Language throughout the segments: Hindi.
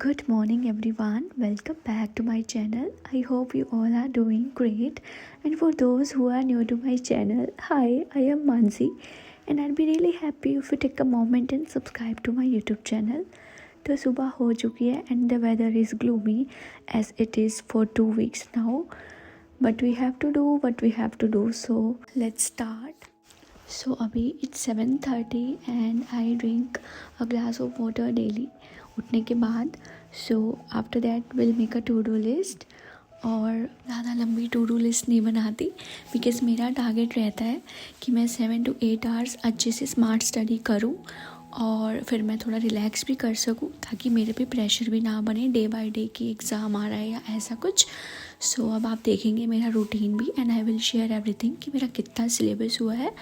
Good morning everyone, welcome back to my channel. I hope you all are doing great. And for those who are new to my channel, hi, I am Mansi and I'd be really happy if you take a moment and subscribe to my YouTube channel. तो सुबह हो चुकी है and the weather is gloomy as it is for 2 weeks now. But we have to do what we have to do, so let's start. So अभी it's 7:30 and I drink a glass of water daily उठने के बाद. So after that will make a to do list, और ज़्यादा लंबी टू डू लिस्ट नहीं बनाती बिकॉज़ मेरा टारगेट रहता है कि मैं 7 to 8 आवर्स अच्छे से स्मार्ट स्टडी करूं और फिर मैं थोड़ा रिलैक्स भी कर सकूं ताकि मेरे पे प्रेशर भी ना बने डे बाय डे कि एग्ज़ाम आ रहा है या ऐसा कुछ. सो अब आप देखेंगे मेरा रूटीन भी and I will share everything कि मेरा कितना सिलेबस हुआ है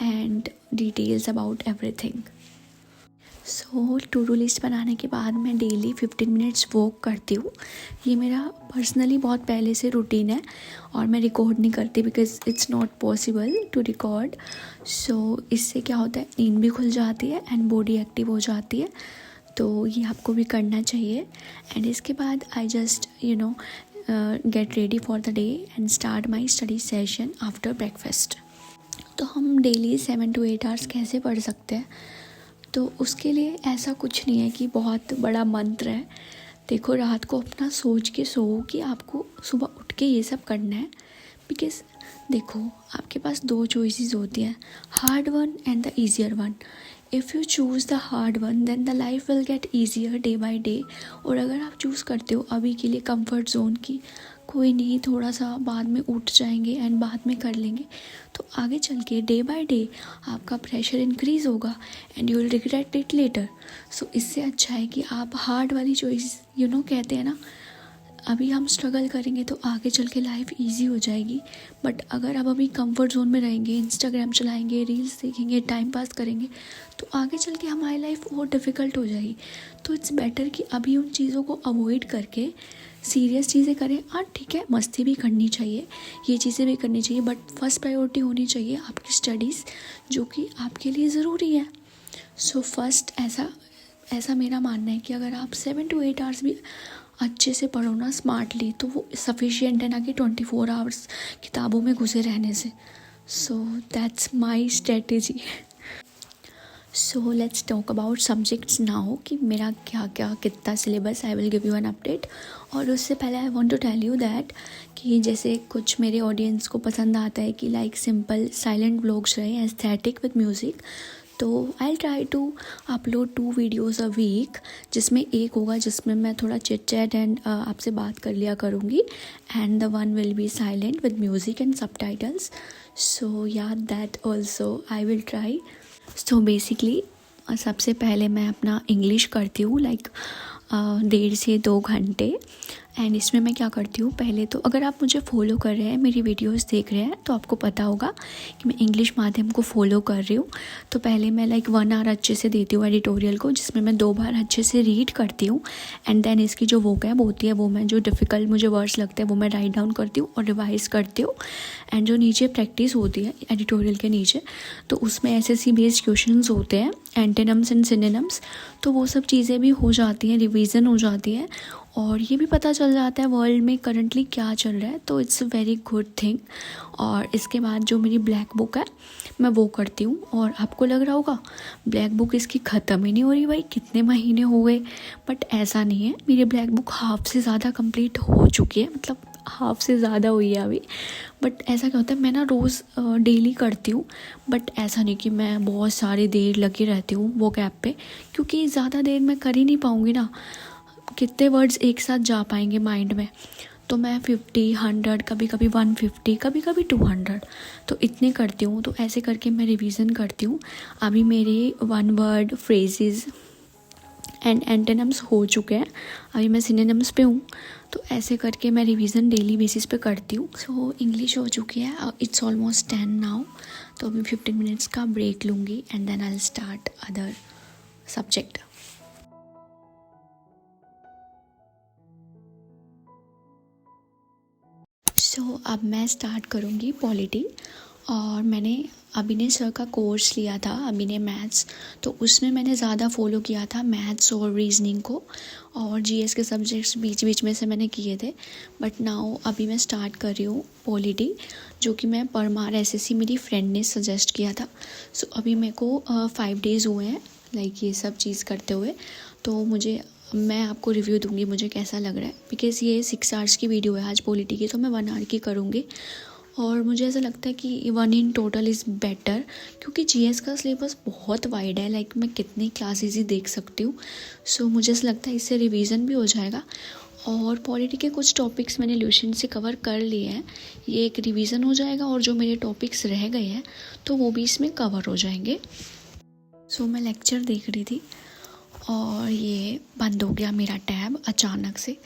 and details about everything. So to do list बनाने के बाद मैं डेली 15 मिनट्स वॉक करती हूँ. ये मेरा पर्सनली बहुत पहले से रूटीन है और मैं रिकॉर्ड नहीं करती because it's not possible to record. So इससे क्या होता है, नींद भी खुल जाती है एंड बॉडी एक्टिव हो जाती है. तो ये आपको भी करना चाहिए. एंड इसके बाद I just get ready for the day and start my study session after breakfast. तो हम डेली 7 to 8 आवर्स कैसे पढ़ सकते हैं? तो उसके लिए ऐसा कुछ नहीं है कि बहुत बड़ा मंत्र है. देखो, रात को अपना सोच के सो कि आपको सुबह उठ के ये सब करना है. बिकॉज़ देखो, आपके पास 2 चॉइसेस होती हैं, hard one and the easier one. If you choose the hard one then the life will get easier day by day. और अगर आप चूज़ करते हो अभी के लिए कंफर्ट जोन की कोई नहीं, थोड़ा सा बाद में उठ जाएंगे एंड बाद में कर लेंगे, तो आगे चल के डे बाय डे आपका प्रेशर इंक्रीज़ होगा and you will regret it later. So इससे अच्छा है कि आप हार्ड वाली चॉइस कहते हैं ना, अभी हम स्ट्रगल करेंगे तो आगे चल के लाइफ ईजी हो जाएगी. बट अगर आप अभी कंफर्ट जोन में रहेंगे, इंस्टाग्राम चलाएंगे, रील्स देखेंगे, टाइम पास करेंगे, तो आगे चल के हमारी लाइफ और डिफ़िकल्ट हो जाएगी. तो इट्स बेटर कि अभी उन चीज़ों को अवॉइड करके सीरियस चीज़ें करें. हाँ ठीक है, मस्ती भी करनी चाहिए, ये चीज़ें भी करनी चाहिए, बट फर्स्ट प्रायोरिटी होनी चाहिए आपकी स्टडीज़, जो कि आपके लिए ज़रूरी है. सो फर्स्ट ऐसा मेरा मानना है कि अगर आप 7 to 8 आवर्स भी अच्छे से पढ़ो ना स्मार्टली, तो वो सफिशिएंट है ना कि 24 आवर्स किताबों में घुसे रहने से. So that's my strategy. So let's talk about subjects now कि मेरा क्या क्या कितना syllabus. I will give you an update. और उससे पहले I want to tell you that कि जैसे कुछ मेरे ऑडियंस को पसंद आता है कि लाइक सिंपल साइलेंट व्लॉग्स रहे, एस्थेटिक विद म्यूज़िक, तो I try to upload 2 videos a week, जिसमें एक होगा जिसमें मैं थोड़ा चिट चैट एंड आपसे बात कर लिया करूँगी, and the one will be silent with music and subtitles. So या that also I will try. So basically सबसे पहले मैं अपना इंग्लिश करती हूँ लाइक 1.5 से 2 घंटे. एंड इसमें मैं क्या करती हूँ, पहले तो अगर आप मुझे फॉलो कर रहे हैं, मेरी वीडियोस देख रहे हैं, तो आपको पता होगा कि मैं इंग्लिश माध्यम को फॉलो कर रही हूँ. तो पहले मैं लाइक 1 आवर अच्छे से देती हूँ एडिटोरियल को, जिसमें मैं 2 बार अच्छे से रीड करती हूँ. एंड देन इसकी जो वोकैब होती है वो मैं, जो डिफ़िकल्ट मुझे वर्ड्स लगते हैं वो मैं राइट डाउन करती हूँ और रिवाइज़ करती हूँ. एंड जो नीचे प्रैक्टिस होती है एडिटोरियल के नीचे, तो उसमें एसएससी बेस्ड क्वेश्चंस होते हैं, एंटेनम्स एंड सिनोनिम्स, तो वो सब चीज़ें भी हो जाती हैं, रिवीजन हो जाती है, और ये भी पता चल जाता है वर्ल्ड में करंटली क्या चल रहा है. तो it's a very good thing. और इसके बाद जो मेरी ब्लैक बुक है मैं वो करती हूँ. और आपको लग रहा होगा ब्लैक बुक इसकी ख़त्म ही नहीं हो रही, भाई कितने महीने हो गए, बट ऐसा नहीं है. मेरी ब्लैक बुक हाफ से ज़्यादा कंप्लीट हो चुकी है, मतलब हाफ से ज़्यादा हुई है अभी. बट ऐसा क्या होता है, मैं ना रोज़ डेली करती हूँ, बट ऐसा नहीं कि मैं बहुत सारी देर लगी रहती हूँ वो कैप पे, क्योंकि ज़्यादा देर मैं कर ही नहीं पाऊँगी ना, कितने वर्ड्स एक साथ जा पाएंगे माइंड में. तो मैं 50, 100, कभी कभी 150, कभी कभी 200, तो इतने करती हूँ. तो ऐसे करके मैं रिवीजन करती हूँ. अभी मेरे 1 वर्ड फ्रेजेस एंड एंटेनम्स हो चुके हैं, अभी मैं सिनोनिम्स पे हूँ. तो ऐसे करके मैं रिवीजन डेली बेसिस पे करती हूँ. सो इंग्लिश हो चुकी है, इट्स ऑलमोस्ट 10 नाउ. तो अभी 15 मिनट्स का ब्रेक लूँगी and then I will start other subject. So अब मैं स्टार्ट करूँगी पॉलिटी. और मैंने अभिनय सर का कोर्स लिया था, अभिनय मैथ्स, तो उसमें मैंने ज़्यादा फॉलो किया था मैथ्स और रीजनिंग को, और जीएस के सब्जेक्ट्स बीच बीच में से मैंने किए थे। बट नाउ अभी मैं स्टार्ट कर रही हूँ पॉलिटी, जो कि मैं परमार एसएससी मेरी फ्रेंड ने सजेस्ट किया था। सो अभी मेरे को 5 डेज़ हुए हैं लाइक ये सब चीज़ करते हुए, तो मैं आपको रिव्यू दूंगी मुझे कैसा लग रहा है, बिकॉज़ ये 6 आवर्स की वीडियो है आज पॉलिटी की, तो मैं 1 आवर की करूँगी। और मुझे ऐसा लगता है कि 1 इन टोटल इज़ बेटर, क्योंकि जीएस का सिलेबस बहुत वाइड है, लाइक मैं कितनी क्लासेस ही देख सकती हूँ। सो मुझे ऐसा लगता है इससे रिवीजन भी हो जाएगा, और पॉलिटी के कुछ टॉपिक्स मैंने ल्यूशन से कवर कर लिए हैं, ये एक रिवीजन हो जाएगा, और जो मेरे टॉपिक्स रह गए हैं तो वो भी इसमें कवर हो जाएंगे। सो मैं लेक्चर देख रही थी और ये बंद हो गया मेरा टैब अचानक से,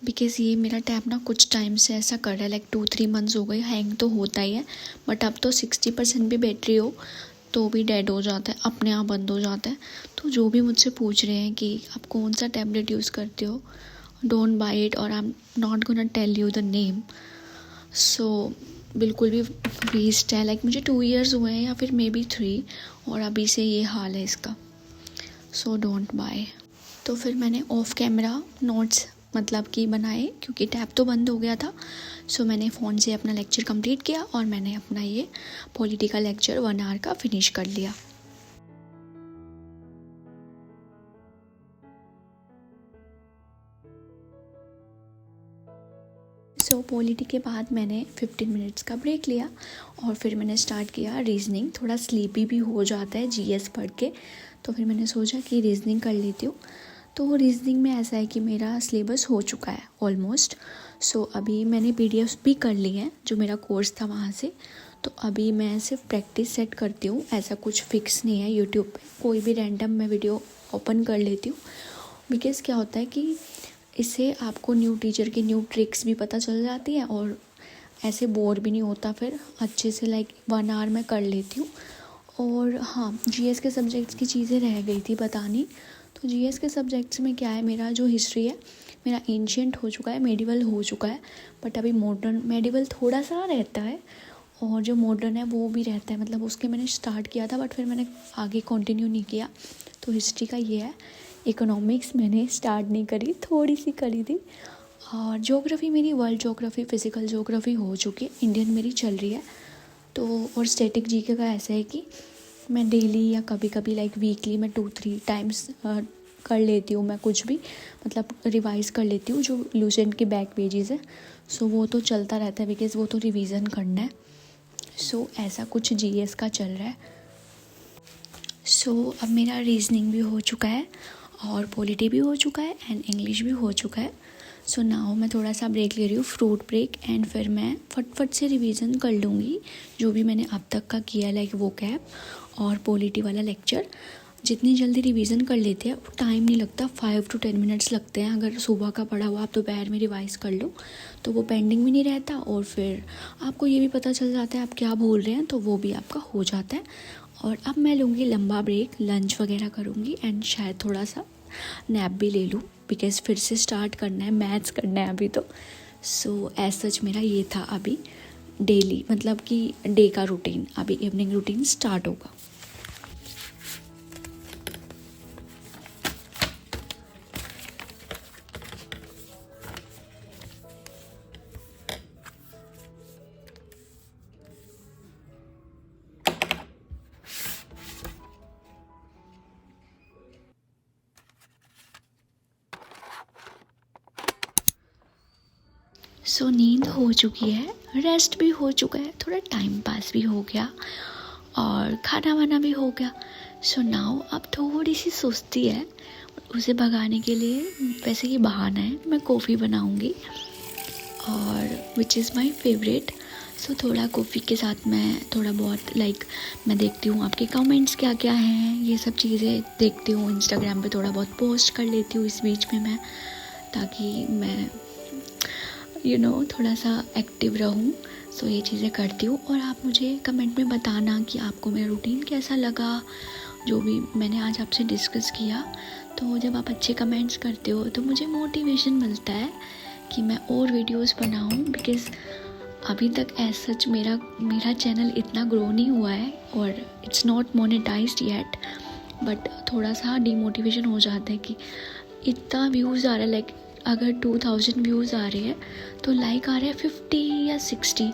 बिकॉज़ ये मेरा टैब ना कुछ टाइम से ऐसा कर रहा है, लाइक 2-3 मंथ्स हो गए, हैंग तो होता ही है, बट अब तो 60% भी बैटरी हो तो भी डेड हो जाता है, अपने आप बंद हो जाता है। तो जो भी मुझसे पूछ रहे हैं कि आप कौन सा टैबलेट यूज़ करते हो, डोंट बाय इट, और I am not gonna tell you the name. So बिल्कुल भी वेस्ट है, लाइक मुझे 2 ईयर्स हुए हैं या फिर मे बी 3, और अभी से ये हाल है इसका। So don't buy. तो फिर मैंने ऑफ कैमरा नोट्स मतलब कि बनाए, क्योंकि टैब तो बंद हो गया था। सो मैंने फ़ोन से अपना लेक्चर कंप्लीट किया और मैंने अपना ये पॉलिटिकल लेक्चर 1 आवर का फिनिश कर लिया। सो पॉलिटी के बाद मैंने 15 मिनट्स का ब्रेक लिया और फिर मैंने स्टार्ट किया रीजनिंग। थोड़ा स्लीपी भी हो जाता है जीएस पढ़ के, तो फिर मैंने सोचा कि रीजनिंग कर लेती हूँ। तो रीजनिंग में ऐसा है कि मेरा सिलेबस हो चुका है ऑलमोस्ट। सो अभी मैंने पीडीएफ्स भी कर ली हैं जो मेरा कोर्स था वहाँ से। तो अभी मैं सिर्फ प्रैक्टिस सेट करती हूँ, ऐसा कुछ फिक्स नहीं है। यूट्यूब पे कोई भी रैंडम मैं वीडियो ओपन कर लेती हूँ, बिकॉज़ क्या होता है कि इससे आपको न्यू टीचर की न्यू ट्रिक्स भी पता चल जाती है और ऐसे बोर भी नहीं होता, फिर अच्छे से लाइक 1 आवर मैं कर लेती हूँ। और हाँ, जीएस के सब्जेक्ट्स की चीज़ें रह गई थी बतानी। तो जीएस के सब्जेक्ट्स में क्या है, मेरा जो हिस्ट्री है मेरा एंशिएंट हो चुका है, मेडिवल हो चुका है, बट अभी मॉडर्न मेडिवल थोड़ा सा रहता है और जो मॉडर्न है वो भी रहता है, मतलब उसके मैंने स्टार्ट किया था बट फिर मैंने आगे कंटिन्यू नहीं किया। तो हिस्ट्री का ये है। इकोनॉमिक्स मैंने स्टार्ट नहीं करी, थोड़ी सी करी थी। और ज्योग्राफी मेरी वर्ल्ड ज्योग्राफी, फिज़िकल ज्योग्राफी हो चुकी है, इंडियन मेरी चल रही है। तो और स्टैटिक जीके का ऐसा है कि मैं डेली या कभी कभी लाइक वीकली मैं 2-3 टाइम्स कर लेती हूँ, मैं कुछ भी मतलब रिवाइज़ कर लेती हूँ जो लूसेंट के बैक पेजेस है। सो वो तो चलता रहता है बिकॉज़ वो तो रिवीजन करना है। सो ऐसा कुछ जीएस का चल रहा है। सो अब मेरा रीजनिंग भी हो चुका है और पॉलिटी भी हो चुका है एंड इंग्लिश भी हो चुका है। सो नाउ मैं थोड़ा सा ब्रेक ले रही हूँ, फ्रूट ब्रेक, एंड फिर मैं फटफट से रिवीजन कर लूँगी जो भी मैंने अब तक का किया, लाइक वो कैप और पॉलिटी वाला लेक्चर। जितनी जल्दी रिवीजन कर लेते हैं टाइम नहीं लगता, 5 to 10 मिनट्स लगते हैं। अगर सुबह का पढ़ा हुआ आप दोपहर में रिवाइज़ कर लो तो वो पेंडिंग भी नहीं रहता, और फिर आपको ये भी पता चल जाता है आप क्या भूल रहे हैं, तो वो भी आपका हो जाता है। और अब मैं लूँगी लंबा ब्रेक, लंच वगैरह करूँगी एंड शायद थोड़ा सा नैप भी ले लूँ, बिकॉज़ फिर से स्टार्ट करना है, मैथ्स करना है अभी तो। सो एज सच मेरा ये था अभी डेली, मतलब कि डे का रूटीन। अभी इवनिंग रूटीन स्टार्ट होगा। सो नींद हो चुकी है, रेस्ट भी हो चुका है, थोड़ा टाइम पास भी हो गया और खाना वाना भी हो गया। सो नाउ अब थोड़ी सी सुस्ती है, उसे भगाने के लिए वैसे ही बहाना है, मैं कॉफ़ी बनाऊंगी और विच इज़ माय फेवरेट। सो थोड़ा कॉफ़ी के साथ मैं थोड़ा बहुत लाइक मैं देखती हूँ आपके कमेंट्स क्या क्या हैं, ये सब चीज़ें देखती हूँ। इंस्टाग्राम पे थोड़ा बहुत पोस्ट कर लेती हूँ इस बीच में मैं, ताकि मैं थोड़ा सा एक्टिव रहूँ। सो ये चीज़ें करती हूँ। और आप मुझे कमेंट में बताना कि आपको मेरा रूटीन कैसा लगा, जो भी मैंने आज आपसे डिस्कस किया। तो जब आप अच्छे कमेंट्स करते हो तो मुझे मोटिवेशन मिलता है कि मैं और वीडियोस बनाऊँ, बिकॉज़ अभी तक एज सच मेरा चैनल इतना ग्रो नहीं हुआ है और it's not monetised yet, but थोड़ा सा डिमोटिवेशन हो जाता है कि इतना व्यूज़ आ रहा है। लाइक अगर 2000 व्यूज़ आ रहे हैं तो लाइक आ रहे हैं 50 या 60,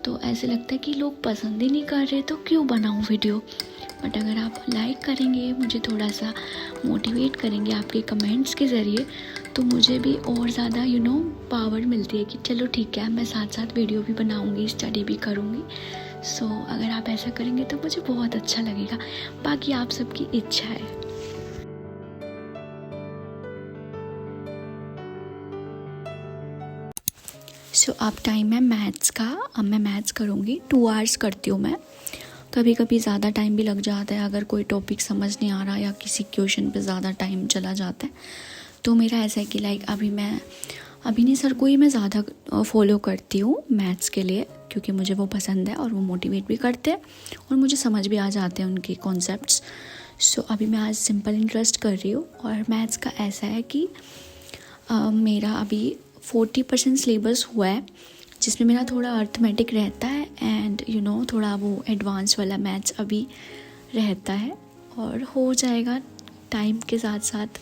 तो ऐसे लगता है कि लोग पसंद ही नहीं कर रहे तो क्यों बनाऊँ वीडियो। बट अगर आप लाइक करेंगे, मुझे थोड़ा सा मोटिवेट करेंगे आपके कमेंट्स के ज़रिए, तो मुझे भी और ज़्यादा पावर मिलती है कि चलो ठीक है, मैं साथ साथ वीडियो भी बनाऊँगी, स्टडी भी करूँगी। सो अगर आप ऐसा करेंगे तो मुझे बहुत अच्छा लगेगा। बाकी आप सबकी इच्छा है। सो अब टाइम है मैथ्स का। अब मैं मैथ्स करूँगी, 2 आवर्स करती हूँ मैं। कभी कभी ज़्यादा टाइम भी लग जाता है, अगर कोई टॉपिक समझ नहीं आ रहा या किसी क्वेश्चन पे ज़्यादा टाइम चला जाता है। तो मेरा ऐसा है कि लाइक अभी नहीं सर को ही मैं ज़्यादा फॉलो करती हूँ मैथ्स के लिए, क्योंकि मुझे वो पसंद है और वो मोटिवेट भी करते हैं और मुझे समझ भी आ जाते हैं उनके कॉन्सेप्ट्स। सो अभी मैं आज सिंपल इंटरेस्ट कर रही हूँ। और मैथ्स का ऐसा है कि मेरा अभी 40% सिलेबस हुआ है, जिसमें मेरा थोड़ा अर्थमेटिक रहता है एंड थोड़ा वो एडवांस वाला मैथ्स अभी रहता है और हो जाएगा टाइम के साथ साथ।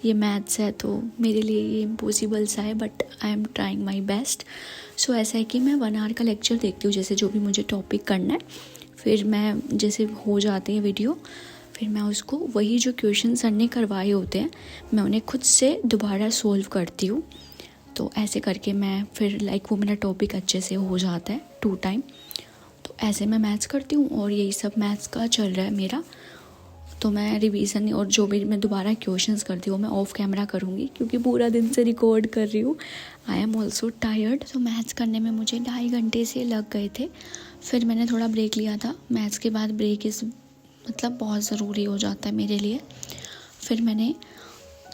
ये मैथ्स है तो मेरे लिए ये इम्पॉसिबल सा है, but I am trying my best. So ऐसा है कि मैं 1 आवर का लेक्चर देखती हूँ, जैसे जो भी मुझे टॉपिक करना है, फिर मैं जैसे हो जाती है वीडियो, फिर मैं उसको वही जो क्वेश्चन सर ने करवाए होते हैं मैं उन्हें खुद से दोबारा सोल्व करती हूँ। तो ऐसे करके मैं फिर लाइक वो मेरा टॉपिक अच्छे से हो जाता है 2 टाइम। तो ऐसे मैं मैथ्स करती हूँ और यही सब मैथ्स का चल रहा है मेरा। तो मैं रिवीजन और जो भी मैं दोबारा क्वेश्चंस करती हूँ मैं ऑफ कैमरा करूँगी, क्योंकि पूरा दिन से रिकॉर्ड कर रही हूँ। I am also tired. तो मैथ्स करने में मुझे 2.5 घंटे से लग गए थे। फिर मैंने थोड़ा ब्रेक लिया था। मैथ्स के बाद ब्रेक बहुत ज़रूरी हो जाता है मेरे लिए। फिर मैंने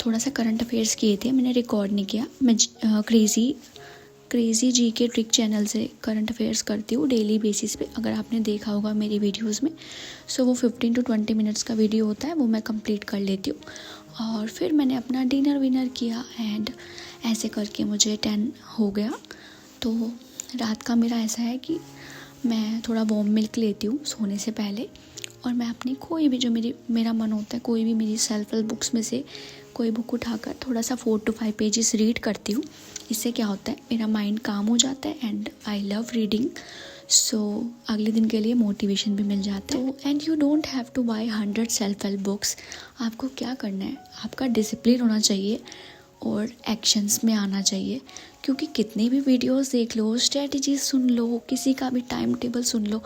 थोड़ा सा करंट अफेयर्स किए थे, मैंने रिकॉर्ड नहीं किया। मैं क्रेज़ी जी के ट्रिक चैनल से करंट अफेयर्स करती हूँ डेली बेसिस पे। अगर आपने देखा होगा मेरी वीडियोस में, सो वो 15 to 20 मिनट्स का वीडियो होता है, वो मैं कंप्लीट कर लेती हूँ। और फिर मैंने अपना डिनर विनर किया एंड ऐसे करके मुझे 10 हो गया। तो रात का मेरा ऐसा है कि मैं थोड़ा वार्म मिल्क लेती हूँ सोने से पहले, और मैं अपनी कोई भी जो मेरा मन होता है, कोई भी मेरी सेल्फ हेल्प बुक्स में से कोई बुक उठाकर थोड़ा सा 4 to 5 पेजेस रीड करती हूँ। इससे क्या होता है, मेरा माइंड काम हो जाता है and I love reading. So अगले दिन के लिए मोटिवेशन भी मिल जाता है। And you don't have to buy 100 self help books. आपको क्या करना है, आपका डिसिप्लिन होना चाहिए और एक्शंस में आना चाहिए। क्योंकि कितनी भी वीडियोस देख लो, स्ट्रेटजीज सुन लो, किसी का भी time table soon low,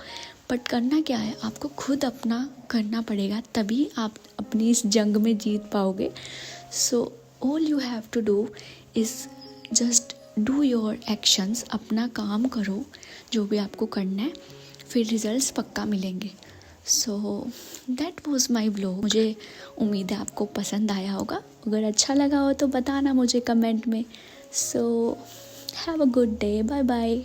but करना क्या है, आपको खुद अपना करना पड़ेगा, तभी आप अपनी इस जंग में जीत पाओगे। So all you have to do is just do your actions. अपना काम करो जो भी आपको करना है, फिर रिजल्ट्स पक्का मिलेंगे। So that was my vlog. मुझे उम्मीद है आपको पसंद आया होगा। अगर अच्छा लगा हो तो बताना मुझे कमेंट में। So have a good day, bye bye.